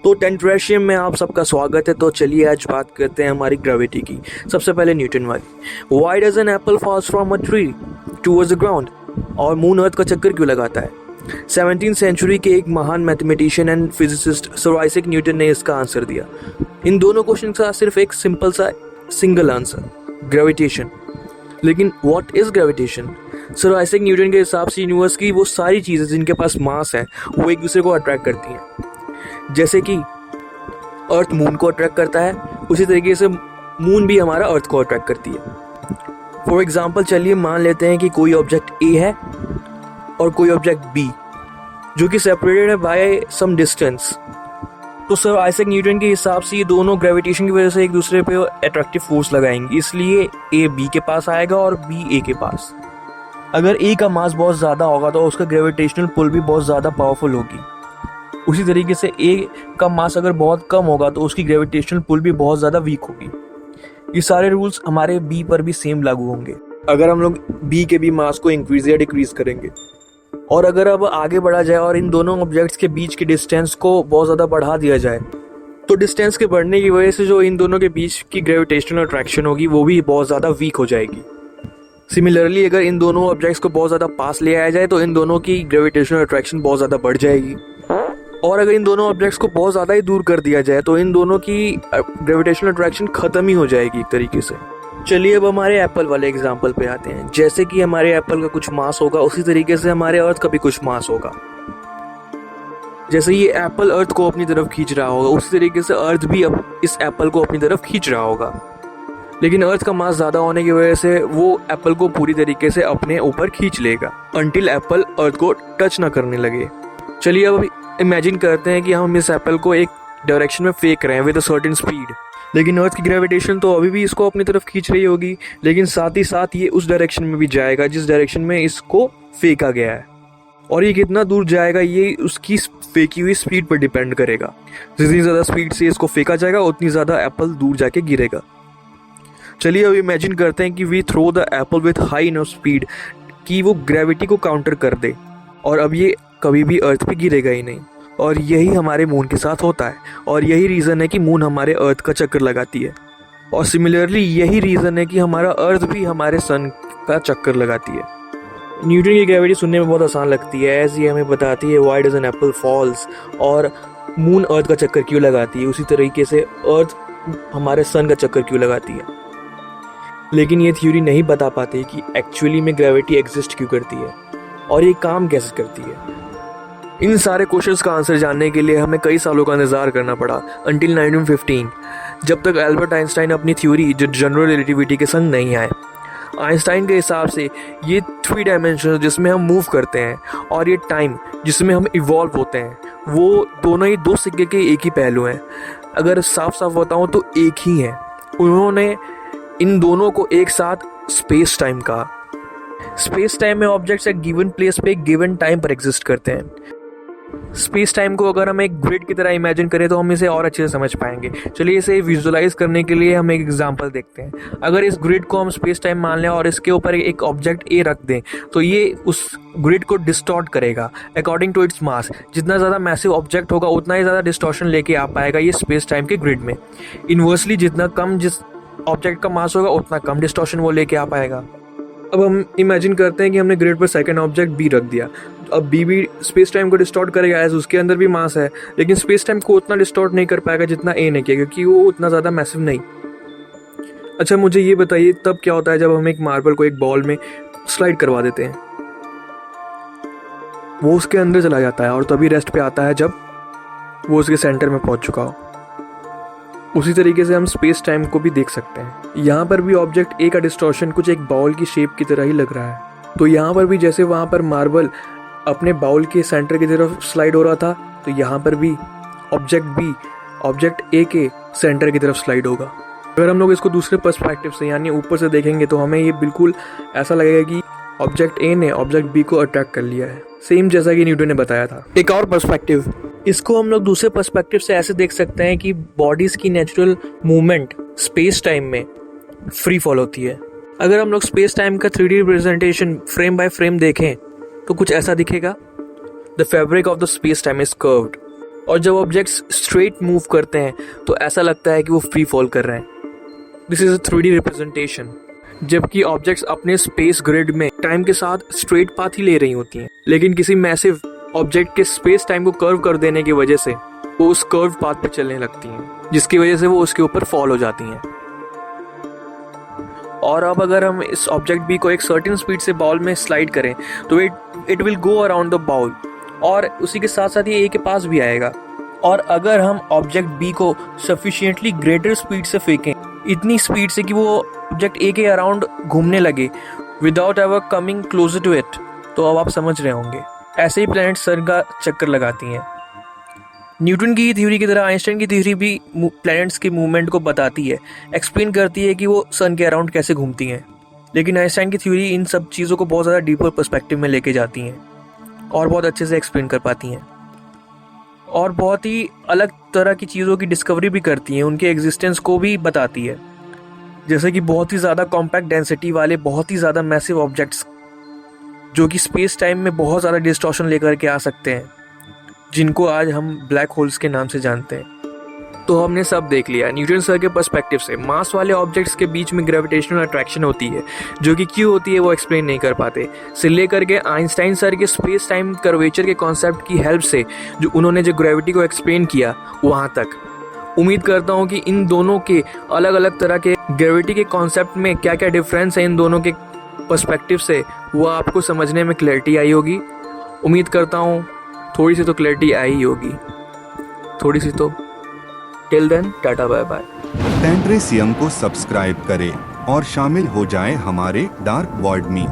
तो टेंट्रेशियम में आप सबका स्वागत है। तो चलिए आज बात करते हैं हमारी ग्रेविटी की। सबसे पहले न्यूटन वाली, why does an apple falls from a tree towards the ground, और मून अर्थ का चक्कर क्यों लगाता है। 17th सेंचुरी के एक महान mathematician and physicist sir Isaac Newton ने इसका आंसर दिया। इन दोनों क्वेश्चन का सिर्फ एक सिंपल सा सिंगल आंसर, ग्रेविटेशन। लेकिन what is gravitation? Sir Isaac Newton के हिसाब से यूनिवर्स की वो सारी चीज़ें जिनके पास मास है वो एक दूसरे को अट्रैक्ट करती हैं। जैसे कि अर्थ मून को अट्रैक्ट करता है, उसी तरीके से मून भी हमारा अर्थ को अट्रैक्ट करती है। फॉर एग्जाम्पल चलिए मान लेते हैं कि कोई ऑब्जेक्ट ए है और कोई ऑब्जेक्ट बी जो कि सेपरेटेड है बाय सम डिस्टेंस। तो सर आइजैक न्यूटन के हिसाब से ये दोनों ग्रेविटेशन की वजह से एक दूसरे पे अट्रैक्टिव फोर्स लगाएंगे, इसलिए ए बी के पास आएगा और बी ए के पास। अगर ए का मास बहुत ज़्यादा होगा तो उसका ग्रेविटेशनल पुल भी बहुत ज़्यादा पावरफुल होगी। उसी तरीके से ए का मास अगर बहुत कम होगा तो उसकी ग्रेविटेशनल पुल भी बहुत ज़्यादा वीक होगी। ये सारे रूल्स हमारे बी पर भी सेम लागू होंगे अगर हम लोग बी के भी मास को इंक्रीज या डिक्रीज करेंगे। और अगर अब आगे बढ़ा जाए और इन दोनों ऑब्जेक्ट्स के बीच के डिस्टेंस को बहुत ज़्यादा बढ़ा दिया जाए तो डिस्टेंस के बढ़ने की वजह से जो इन दोनों के बीच की ग्रेविटेशनल अट्रैक्शन होगी वो भी बहुत ज़्यादा वीक हो जाएगी। सिमिलरली अगर इन दोनों ऑब्जेक्ट्स को बहुत ज़्यादा पास ले आया जाए तो इन दोनों की ग्रेविटेशनल अट्रैक्शन बहुत ज़्यादा बढ़ जाएगी। और अगर इन दोनों ऑब्जेक्ट्स को बहुत ज़्यादा ही दूर कर दिया जाए तो इन दोनों की ग्रेविटेशनल अट्रैक्शन ख़त्म ही हो जाएगी एक तरीके से। चलिए अब हमारे एप्पल वाले एग्जाम्पल पे आते हैं। जैसे कि हमारे एप्पल का कुछ मास होगा उसी तरीके से हमारे अर्थ का भी कुछ मास होगा। जैसे ये एप्पल अर्थ को अपनी तरफ खींच रहा होगा उसी तरीके से अर्थ भी अब इस एप्पल को अपनी तरफ खींच रहा होगा। लेकिन अर्थ का मास ज़्यादा होने की वजह से वो एप्पल को पूरी तरीके से अपने ऊपर खींच लेगा अंटिल एप्पल अर्थ को टच ना करने लगे। चलिए अब इमेजिन करते हैं कि हम इस एप्पल को एक डायरेक्शन में फेंक रहे हैं विद अ सर्टेन स्पीड। लेकिन अर्थ की ग्रेविटेशन तो अभी भी इसको अपनी तरफ खींच रही होगी, लेकिन साथ ही साथ ये उस डायरेक्शन में भी जाएगा जिस डायरेक्शन में इसको फेंका गया है। और ये कितना दूर जाएगा ये उसकी फेंकी हुई स्पीड पर डिपेंड करेगा। जितनी ज़्यादा स्पीड से इसको फेंका जाएगा उतनी ज़्यादा एप्पल दूर जाके गिरेगा। चलिए अब इमेजिन करते हैं कि we throw the apple with high enough speed कि वो ग्रेविटी को काउंटर कर दे और अब ये कभी भी अर्थ पे गिरेगा ही नहीं। और यही हमारे मून के साथ होता है और यही रीज़न है कि मून हमारे अर्थ का चक्कर लगाती है। और सिमिलरली यही रीज़न है कि हमारा अर्थ भी हमारे सन का चक्कर लगाती है। न्यूटन की ग्रेविटी सुनने में बहुत आसान लगती है, ऐसे ही हमें बताती है why does an apple falls और मून अर्थ का चक्कर क्यों लगाती है, उसी तरीके से अर्थ हमारे सन का चक्कर क्यों लगाती है। लेकिन ये थ्योरी नहीं बता पाती कि एक्चुअली में ग्रेविटी एग्जिस्ट क्यों करती है और ये काम कैसे करती है। इन सारे क्वेश्चंस का आंसर जानने के लिए हमें कई सालों का इंतजार करना पड़ा अंटिल 1915, जब तक एल्बर्ट आइंस्टाइन अपनी थ्योरी जो जनरल रिलेटिविटी के संग नहीं आए। आइंस्टाइन के हिसाब से ये 3 डायमेंशन जिसमें हम मूव करते हैं और ये टाइम जिसमें हम इवॉल्व होते हैं वो दोनों ही 2 सिक्के के एक ही पहलू हैं। अगर साफ साफ बताऊँ तो एक ही हैं। उन्होंने इन दोनों को एक साथ स्पेस टाइम कहा। स्पेस टाइम में ऑब्जेक्ट्स एक गिवन प्लेस पे एक गिवन टाइम पर एग्जिस्ट करते हैं। स्पेस टाइम को अगर हम एक ग्रिड की तरह इमेजिन करें तो हम इसे और अच्छे से समझ पाएंगे। चलिए इसे विजुअलाइज करने के लिए हम एक एग्जांपल देखते हैं। अगर इस ग्रिड को हम स्पेस टाइम मान लें और इसके ऊपर एक ऑब्जेक्ट ए रख दें तो ये उस ग्रिड को डिस्टॉर्ट करेगा अकॉर्डिंग टू इट्स मास। जितना ज़्यादा मैसिव ऑब्जेक्ट होगा उतना ही ज़्यादा डिस्टॉर्शन लेके आ पाएगा ये स्पेस टाइम के ग्रिड में। इन्वर्सली जितना कम जिस ऑब्जेक्ट का मास होगा उतना कम डिस्टॉर्शन वो लेके आ पाएगा। अब हम इमेजिन करते हैं कि हमने ग्रिड पर सेकंड ऑब्जेक्ट बी रख दिया। अब बी भी स्पेस टाइम को डिस्टॉर्ट करेगा एज उसके अंदर भी मास है, लेकिन स्पेस टाइम को उतना डिस्टॉर्ट नहीं कर पाएगा जितना ए ने किया क्योंकि वो उतना ज़्यादा मैसिव नहीं। अच्छा मुझे ये बताइए तब क्या होता है जब हम एक मार्बल को एक बॉल में स्लाइड करवा देते हैं। वो उसके अंदर चला जाता है और तभी रेस्ट पे आता है जब वो उसके सेंटर में पहुंच चुका हो। उसी तरीके से हम स्पेस टाइम को भी देख सकते हैं। यहाँ पर भी ऑब्जेक्ट ए का डिस्टॉर्शन कुछ एक बाउल की शेप की तरह ही लग रहा है। तो यहाँ पर भी जैसे वहाँ पर मार्बल अपने बाउल के सेंटर की तरफ स्लाइड हो रहा था तो यहाँ पर भी ऑब्जेक्ट बी ऑब्जेक्ट ए के सेंटर की तरफ स्लाइड होगा। अगर हम लोग इसको दूसरे पर्सपेक्टिव से यानी ऊपर से देखेंगे तो हमें ये बिल्कुल ऐसा लगेगा कि ऑब्जेक्ट ए ने ऑब्जेक्ट बी को अट्रैक्ट कर लिया है, सेम जैसा कि न्यूटन ने बताया था। एक और पर्सपेक्टिव, इसको हम लोग दूसरे पर्सपेक्टिव से ऐसे देख सकते हैं कि बॉडीज की नेचुरल मूवमेंट स्पेस टाइम में फ्री फॉल होती है। अगर हम लोग स्पेस टाइम का 3D representation frame by frame देखें तो कुछ ऐसा दिखेगा। The fabric of the space time is curved और जब ऑब्जेक्ट्स स्ट्रेट मूव करते हैं तो ऐसा लगता है कि वो फ्री फॉल कर रहे हैं। This is a 3D representation. जबकि ऑब्जेक्ट्स अपने स्पेस ग्रिड में टाइम के साथ स्ट्रेट पाथ ही ले रही होती हैं, लेकिन किसी मैसिव ऑब्जेक्ट के स्पेस टाइम को कर्व कर देने की वजह से वो उस कर्व पाथ पे चलने लगती हैं, जिसकी वजह से वो उसके ऊपर फॉल हो जाती हैं। और अब अगर हम इस ऑब्जेक्ट बी को एक सर्टेन स्पीड से बाउल में स्लाइड करें तो it will go around the bowl, और उसी के साथ साथ ये ए के पास भी आएगा। और अगर हम ऑब्जेक्ट बी को सफिशिएंटली ग्रेटर स्पीड से फेंकें, इतनी स्पीड से कि वो ऑब्जेक्ट ए के अराउंड घूमने लगे without ever coming closer to it, तो अब आप समझ रहे होंगे ऐसे ही प्लैनेट सन का चक्कर लगाती हैं। न्यूटन की थ्योरी की तरह आइंस्टाइन की थ्योरी भी प्लैनेट्स के मूवमेंट को बताती है, एक्सप्लेन करती है कि वो सन के अराउंड कैसे घूमती हैं। लेकिन आइंस्टाइन की थ्योरी इन सब चीज़ों को बहुत ज़्यादा डीपर पर्सपेक्टिव में लेके जाती हैं और बहुत अच्छे से एक्सप्लेन कर पाती हैं, और बहुत ही अलग तरह की चीज़ों की डिस्कवरी भी करती हैं, उनके एग्जिस्टेंस को भी बताती है। जैसे कि बहुत ही ज़्यादा कॉम्पैक्ट डेंसिटी वाले बहुत ही ज़्यादा मैसिव ऑब्जेक्ट्स जो कि स्पेस टाइम में बहुत ज़्यादा डिस्टॉर्शन लेकर के आ सकते हैं, जिनको आज हम ब्लैक होल्स के नाम से जानते हैं। तो हमने सब देख लिया न्यूटन सर के पर्सपेक्टिव से। मास वाले ऑब्जेक्ट्स के बीच में ग्रेविटेशनल अट्रैक्शन होती है, जो कि क्यों होती है वो एक्सप्लेन नहीं कर पाते, से लेकर के आइंस्टाइन सर के स्पेस टाइम कर्वेचर के कॉन्सेप्ट की हेल्प से जो उन्होंने जो ग्रेविटी को एक्सप्लेन किया वहाँ तक। उम्मीद करता हूँ कि इन दोनों के अलग अलग तरह के ग्रेविटी के कॉन्सेप्ट में क्या क्या डिफरेंस है इन दोनों के पर्सपेक्टिव से, वो आपको समझने में क्लैरिटी आई होगी। उम्मीद करता हूँ थोड़ी सी तो क्लैरिटी आई होगी, थोड़ी सी तो। Till then tata bye bye. टेंट्रेसियम को सब्सक्राइब करें और शामिल हो जाएं हमारे डार्क वर्ल्ड में।